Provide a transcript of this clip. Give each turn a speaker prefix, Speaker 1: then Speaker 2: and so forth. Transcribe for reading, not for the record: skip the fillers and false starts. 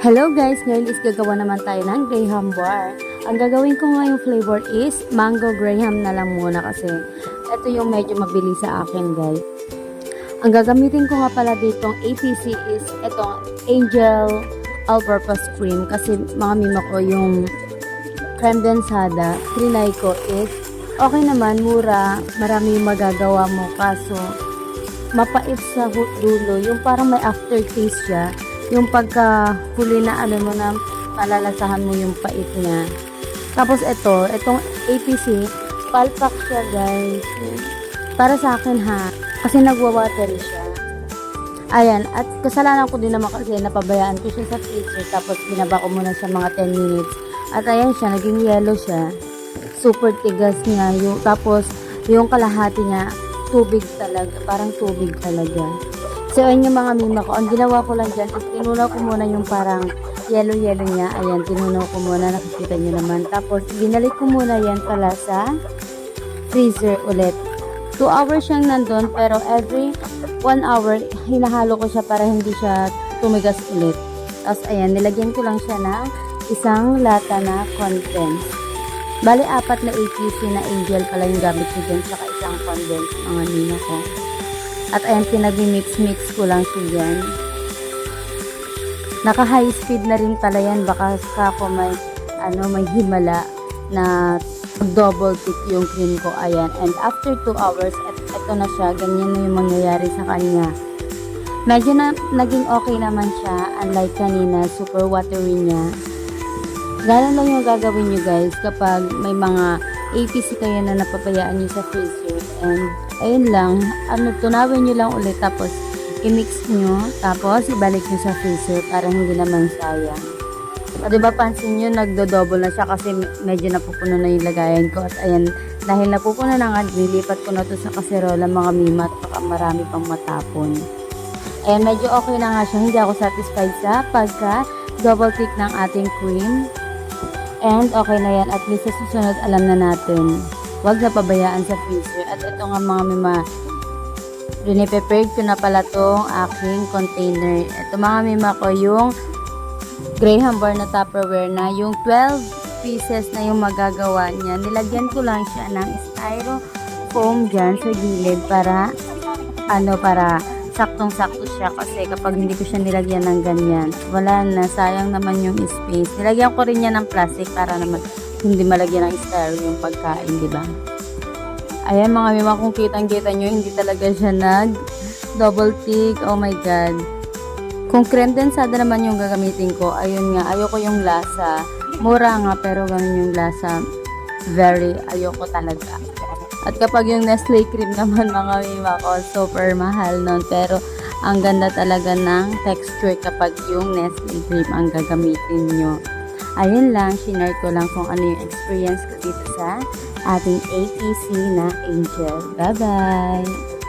Speaker 1: Hello guys! Ngayon is gagawa naman tayo ng Graham bar. Ang gagawin ko ngayong flavor is mango Graham na lang muna kasi ito yung medyo mabilis sa akin guys. Ang gagamitin ko nga pala ditong APC is itong Angel All-Purpose Cream kasi mga mima ko yung creme densada. Trinay ko is okay naman, mura, marami yung magagawa mo kaso mapait sa dulo, yung parang may aftertaste siya. Yung pagka huli na mo na palalasahan mo yung pait niya. Tapos itong APC, palpak siya guys. Para sa akin ha, kasi nagwa-watery siya. Ayan, at kasalanan ko din naman kasi napabayaan ko siya sa freezer. Tapos binaba ko muna siya mga 10 minutes. At ayan siya, naging yellow siya. Super tigas niya. Tapos yung kalahati niya, tubig talaga. Parang tubig talaga. So, ayun yung mga mima ko. Ang ginawa ko lang dyan is tinunaw ko muna yung parang yellow-yellow niya. Ayan, tinunaw ko muna. Nakikita nyo naman. Tapos, binalik ko muna yan pala sa freezer ulit. 2 hours siyang nandun, pero every 1 hour, hinahalo ko siya para hindi siya tumigas ulit. Tapos, ayan, nilagyan ko lang siya ng isang lata na condense. Bali, 4 na APC na Angel pala yung gamit ko dyan, saka isang condense, mga mima ko. At ayan, pinag-mix-mix ko lang siya dyan. Naka-high speed na rin pala yan. Baka ako may himala na double tick yung cream ko. Ayan. And after 2 hours, eto na siya. Ganyan na yung mangyayari sa kanya. Medyo naging okay naman siya. Unlike kanina, super watery niya. Ganun lang yung gagawin nyo guys kapag may mga APC kayo na napabayaan nyo sa freezer. And ayun lang, tunawin nyo lang ulit tapos i-mix nyo, tapos ibalik nyo sa freezer para hindi naman sayang. O diba pansin nyo, nagdo-double na siya kasi medyo napupuno na yung lagayan ko. At ayan, dahil napupuno na nga, nilipat ko na to sa kaserola mga mima at baka marami pang matapon. Ayan, medyo okay na nga siya. Hindi ako satisfied sa pagka double thick ng ating cream. And okay na yan, at least sa susunod alam na natin. Huwag na pabayaan sa freezer. At ito nga mga mima, riniprepared ko na pala tong aking container. Ito mga mima ko, yung Graham bar na Tupperware na, yung 12 pieces na yung magagawa niya. Nilagyan ko lang siya ng styrofoam dyan sa gilid para saktong-sakto siya kasi kapag hindi ko siya nilagyan ng ganyan, wala na, sayang naman yung space. Nilagyan ko rin niya ng plastic para naman hindi malagyan ng styro yung pagkain, di ba? Ayan mga mima, kung kitang-kita nyo, hindi talaga siya double thick. Oh my god. Kung creme densada naman yung gagamitin ko, ayun nga, ayoko yung lasa. Mura nga, pero ganun yung lasa. Very, ayoko talaga. At kapag yung Nestle cream naman mga mima ko, super mahal nun. Pero ang ganda talaga ng texture kapag yung Nestle cream ang gagamitin nyo. Ayun lang, shinare ko lang kung ano yung experience ko dito sa ating APC na Angel. Bye-bye!